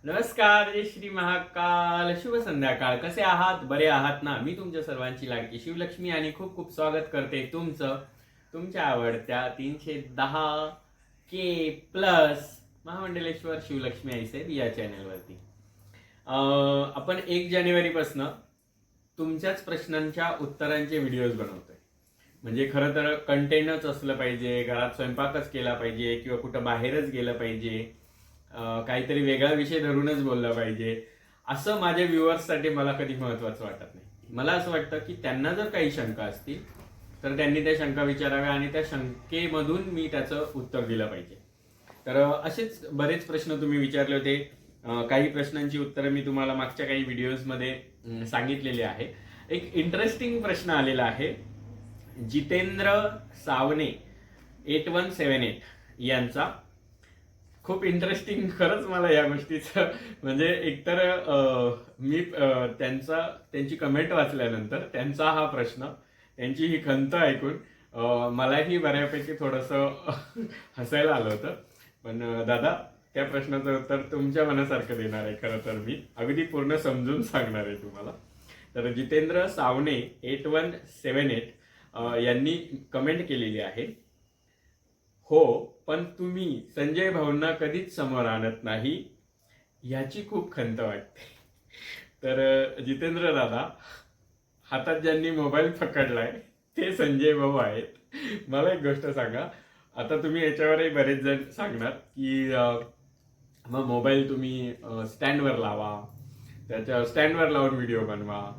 नमस्कार, जय श्री महाकाल, शुभ संध्याकाळ. कसे आहात? बरे आहात ना? मी तुमच्या सर्वांची लाडकी शिवलक्ष्मी आणि खूप खूप स्वागत करते तुमच्या आवडत्या 310K+ महामंडलेश्वर शिवलक्ष्मी आईसाहेब या चॅनलवरती. आपण 1 जानेवारीपासून तुमच्याच प्रश्नांच्या उत्तरांचे व्हिडिओज बनवतोय. म्हणजे खरं तर कंटेनच असलं पाहिजे, घरात स्वयंपाकच केला पाहिजे किंवा कुठं बाहेरच गेलं पाहिजे, काहीतरी वेगळा विषय धरूनच बोलला पाहिजे, असं माझ्या व्ह्युअर्ससाठी मला कधी महत्त्वाचं वाटत नाही. मला असं वाटतं की त्यांना जर काही शंका असतील तर त्यांनी त्या शंका विचाराव्या आणि त्या शंकेमधून मी त्याचं उत्तर दिलं पाहिजे. तर असेच बरेच प्रश्न तुम्ही विचारले होते. काही प्रश्नांची उत्तरं मी तुम्हाला मागच्या काही व्हिडिओजमध्ये सांगितलेली आहे. एक इंटरेस्टिंग प्रश्न आलेला आहे जितेंद्र सावने 8178 यांचा. खूप इंटरेस्टिंग खरंच मला या गोष्टीचं म्हणजे एकतर मी त्यांची कमेंट वाचल्यानंतर त्यांचा हा प्रश्न, त्यांची ही खंत ऐकून मलाही बऱ्यापैकी थोडंसं हसायला आलं होतं. पण दादा, त्या प्रश्नाचं उत्तर तुमच्या मनासारखं देणार आहे. खरं तर मी अगदी पूर्ण समजून सांगणार आहे तुम्हाला. तर जितेंद्र सावने 8178 यांनी कमेंट केलेली आहे, हो पण तुम्ही संजय भाऊंना कधीच समोर आणत नाही, याची खूप खंत वाटते. तर जितेंद्र दादा, हातात ज्यांनी मोबाईल पकडलाय ते संजय भाऊ आहेत. मला एक गोष्ट सांगा, आता तुम्ही याच्यावरही बरेच जण सांगणार की मग मोबाईल तुम्ही स्टँडवर लावा, त्याच्या स्टँडवर लावून व्हिडिओ बनवा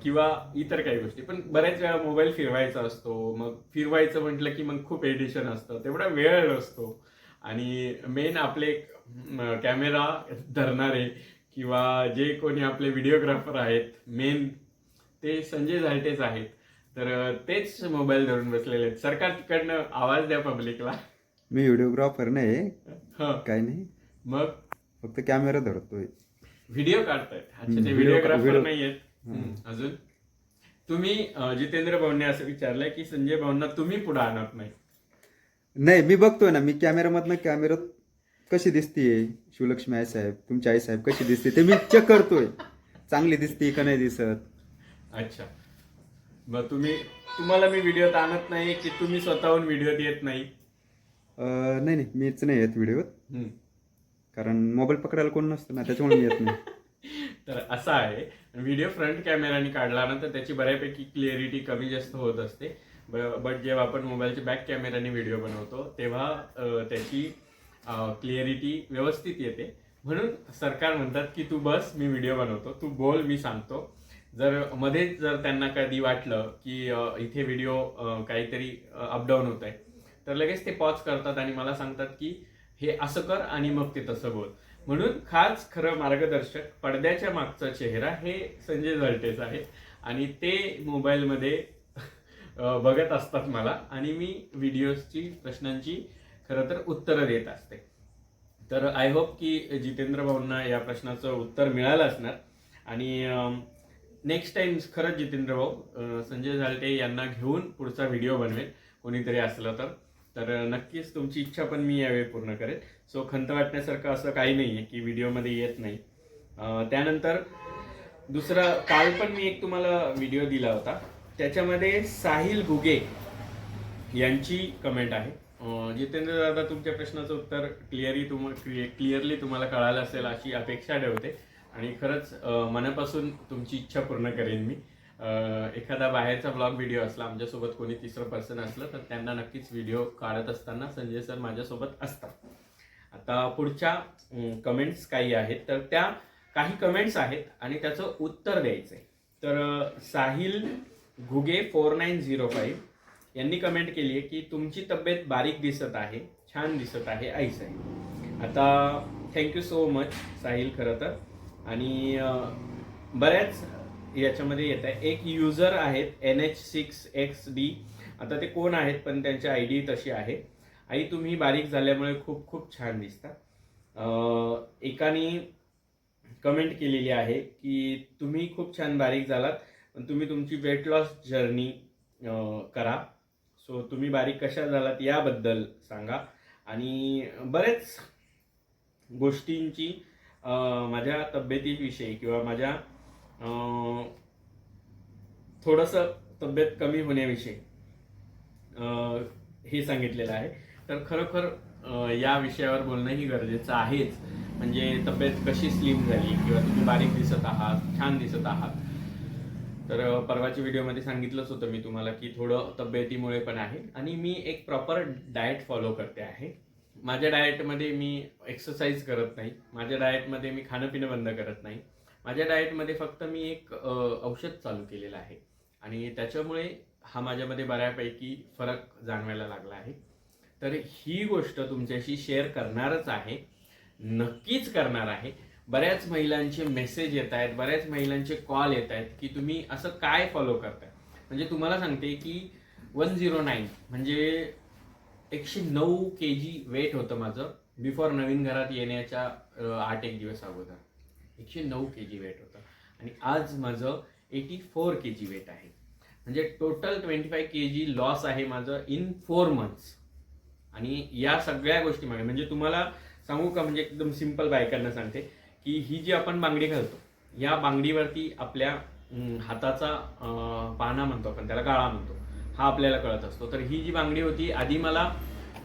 किंवा इतर काही गोष्टी. पण बऱ्याच वेळा मोबाईल फिरवायचा असतो, मग फिरवायचं म्हटलं की मग खूप एडिशन असतं, तेवढा वेळ नसतो. आणि मेन आपले कॅमेरा धरणारे किंवा जे कोणी आपले व्हिडिओग्राफर आहेत मेन, ते संजय झालटेच आहेत. तर तेच मोबाईल धरून बसलेले आहेत. सरकार तिकडनं आवाज द्या पब्लिकला. मी व्हिडिओग्राफर नाही, हा, काही नाही, मग फक्त कॅमेरा धरतोय. व्हिडिओ काढतायत. अच्छा, ते व्हिडिओ व्हिडिओग्राफर नाही आहेत. हं. अजून तुम्ही जितेंद्र भाऊंनी असं विचारलंय की संजय भाऊंना तुम्ही पुढे आणत नाही. नाही, मी बघतोय ना, मी कॅमेरामधनं कॅमेरात कशी दिसतीये शिवलक्ष्मी आई साहेब, तुमची आई साहेब कशी दिसते ते मी चेक करतोय. चांगली दिसते का नाही दिसत. अच्छा, मग तुम्हाला मी व्हिडिओत आणत नाही की तुम्ही स्वतःहून व्हिडिओत येत नाही? नाही नाही, मीच नाही येत व्हिडिओत, हम्म. कारण मोबाईल पकडायला कोण नसतं ना, त्याच्यामुळे मी येत नाही. तर असं आहे, व्हिडिओ फ्रंट कॅमेराने काढला ना तर त्याची बऱ्यापैकी क्लिअरिटी कमी जास्त होत असते. बट जेव्हा आपण मोबाईलच्या बॅक कॅमेराने व्हिडिओ बनवतो तेव्हा त्याची क्लिअरिटी व्यवस्थित येते. म्हणून सरकार म्हणतात की तू बस, मी व्हिडिओ बनवतो, तू बोल, मी सांगतो. मध्येच जर त्यांना कधी वाटलं की इथे व्हिडिओ काहीतरी अपडाऊन होत आहे तर लगेच ते पॉज करतात आणि मला सांगतात की हे असं कर आणि मग ते तसं बोल. म्हणून खास खरं मार्गदर्शक, पडद्याच्या मागचा चेहरा हे संजय झलटेच आहे आणि ते मोबाईलमध्ये बघत असतात मला आणि मी व्हिडिओजची, प्रश्नांची खरं तर उत्तरं देत असते. तर आय होप की जितेंद्र भाऊंना या प्रश्नाचं उत्तर मिळालं असणार. आणि नेक्स्ट टाइम खरंच जितेंद्र भाऊ संजय झालटे यांना घेऊन पुढचा व्हिडिओ बनवेल कोणीतरी असलं तर. तर नक्कीच तुमची इच्छा पण मी यावेळी पूर्ण करेल. सो खंत वाटण्यासारखं असं काही नाही आहे की व्हिडिओमध्ये येत नाही. त्यानंतर दुसरं, काल पण मी एक तुम्हाला व्हिडिओ दिला होता, त्याच्यामध्ये साहिल घुगे यांची कमेंट आहे. जितेंद्र दादा, तुमच्या प्रश्नाचं उत्तर क्लिअरली तुम्हाला कळालं असेल अशी अपेक्षा ठेवते आणि खरंच मनापासून तुमची इच्छा पूर्ण करेन मी. एखादा बाहेरचा ब्लॉग व्हिडिओ असला, आमच्यासोबत कोणी तिसरं पर्सन असलं तर त्यांना नक्कीच व्हिडिओ काढत असताना संजय सर माझ्यासोबत असतात. आता पुढच्या कमेंट्स काही आहेत, तर त्या काही कमेंट्स आहेत आणि त्याचं उत्तर द्यायचं आहे. तर साहिल घुगे 4905 यांनी कमेंट केली आहे की तुमची तब्येत बारीक दिसत आहे, छान दिसत आहे आई साहेब. आता थँक्यू सो मच साहिल. खरं तर आणि बऱ्याच याच्यामध्ये येत आहे. एक युजर आहेत NH6XD, आता ते कोण आहेत पण त्यांची ID तशी आहे. आई, तुम्ही बारीक झाल्यामुळे खूप खूप छान दिसता. एकाने कमेंट केलेली आहे की तुम्ही खूप छान बारीक झालात, पण तुम्ही तुमची वेट लॉस जर्नी करा. सो तुम्ही बारीक कशा झालात याबद्दल सांगा. आणि बरेच गोष्टींची माझ्या तब्येतीविषयी किंवा माझ्या थोडंसं तब्येत कमी होण्याविषयी हे सांगितलेलं आहे. तर खरोखर या विषयावर बोलणंही गरजेचं आहेच. म्हणजे तब्येत कशी स्लिम झाली किंवा तुम्ही बारीक दिसत आहात, छान दिसत आहात. तर परवाच्या व्हिडिओमध्ये सांगितलंच होतं मी तुम्हाला की थोडं तब्येतीमुळे पण आहे आणि मी एक प्रॉपर डाएट फॉलो करते आहे. माझ्या डाएटमध्ये मी एक्सरसाइज करत नाही, माझ्या डाएटमध्ये मी खाणं पिणं बंद करत नाही. माझ्या डाएटमध्ये फक्त मी एक औषध चालू केलेलं आहे आणि त्याच्यामुळे हा माझ्यामध्ये बऱ्यापैकी फरक जाणवायला लागला आहे. तर ही गोष्ट तुमच्याशी शेअर करणारच आहे, नक्कीच करणार आहे. बऱ्याच महिलांचे मेसेज येत आहेत, बऱ्याच महिलांचे कॉल येत आहेत की तुम्ही असं काय फॉलो करताय. म्हणजे तुम्हाला सांगते की 109 म्हणजे 109 kg वेट होतं माझं बिफोर नवीन घरात येण्याच्या 8-1 दिवस अगोदर 109 kg वेट होतं आणि आज माझं 84 kg वेट आहे. म्हणजे टोटल 25 kg लॉस आहे माझं इन 4 months. आणि या सगळ्या गोष्टी मागे म्हणजे तुम्हाला सांगू का, म्हणजे एकदम सिंपल बायकांना सांगते की ही जी आपण बांगडी घालतो या बांगडीवरती आपल्या हाताचा पाना म्हणतो आपण, त्याला गाळा म्हणतो, हा आपल्याला कळत असतो. तर ही जी बांगडी होती आधी मला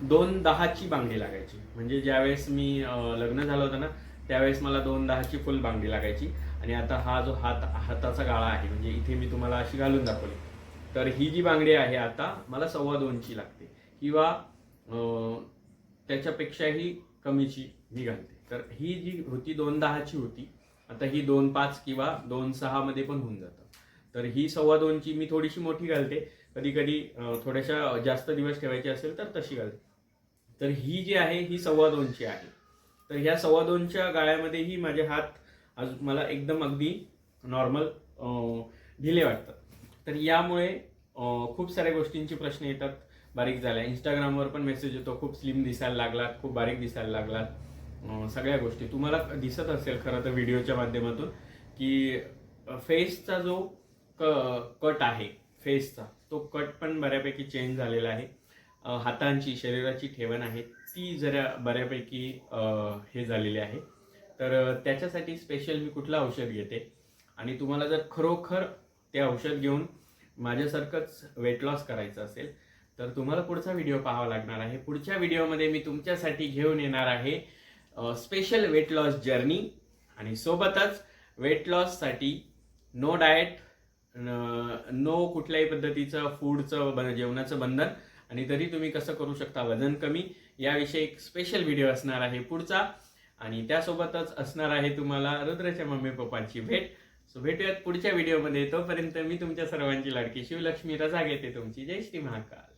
2-10ची बांगडी लागायची. म्हणजे ज्यावेळेस मी लग्न झालं होतं ना त्यावेळेस मला 2-10ची फुल बांगडी लागायची आणि आता हा जो हाताचा गाळा आहे म्हणजे इथे मी तुम्हाला अशी घालून दाखवली, तर ही जी बांगडी आहे आता मला 2.25ची लागते किंवा त्याच्यापेक्षाही कमीची मी घालते. तर ही जी होती 2.10ची होती, आता ही 2.5 किंवा 2.6 मध्ये पण होऊन जातं. तर ही 2.25ची मी थोडीशी मोठी घालते, कधी कधी थोड्याशा जास्त दिवस ठेवायची असेल तर तशी घालते. तर ही जी आहे ही 2.25ची आहे. तर ह्या 2.25च्या गाळ्यामध्येही माझे हात मला एकदम अगदी नॉर्मल ढिले वाटतात. तर यामुळे खूप साऱ्या गोष्टींचे प्रश्न येतात, बारीक झाल्या. इंस्टाग्रामवर पण मेसेज येतो खूप स्लिम दिसायला लागलात, खूप बारीक दिसायला लागलात. सगळ्या गोष्टी तुम्हाला दिसत असेल खरं तर व्हिडिओच्या माध्यमातून की फेसचा जो कट आहे फेसचा तो कट पण बऱ्यापैकी चेंज झालेला आहे. हातांची शरीराची ठेवण आहे ती जरा बऱ्यापैकी हे झालेली आहे. तर त्याच्यासाठी स्पेशल मी कुठलं औषध घेते आणि तुम्हाला जर खरोखर ते औषध घेऊन माझ्यासारखंच वेट लॉस करायचं असेल तर तुम्हाला पुढचा व्हिडिओ पाहावा लागणार आहे. पुढच्या व्हिडिओमध्ये मी तुमच्यासाठी घेऊन येणार आहे स्पेशल वेट लॉस जर्नी आणि सोबतच वेट लॉससाठी नो डाएट, नो कुठल्याही पद्धतीचं फूडचं जेवणाचं बंधन आणि तरी तुम्ही कसं करू शकता वजन कमी याविषयी एक स्पेशल व्हिडिओ असणार आहे पुढचा. आणि त्यासोबतच असणार आहे तुम्हाला रुद्रच्या मम्मी पप्पांची भेट. सो भेटूयात पुढच्या व्हिडिओमध्ये. तोपर्यंत मी तुमच्या सर्वांची लाडकी शिवलक्ष्मी रजा घेते तुमची. जय श्री महाकाल.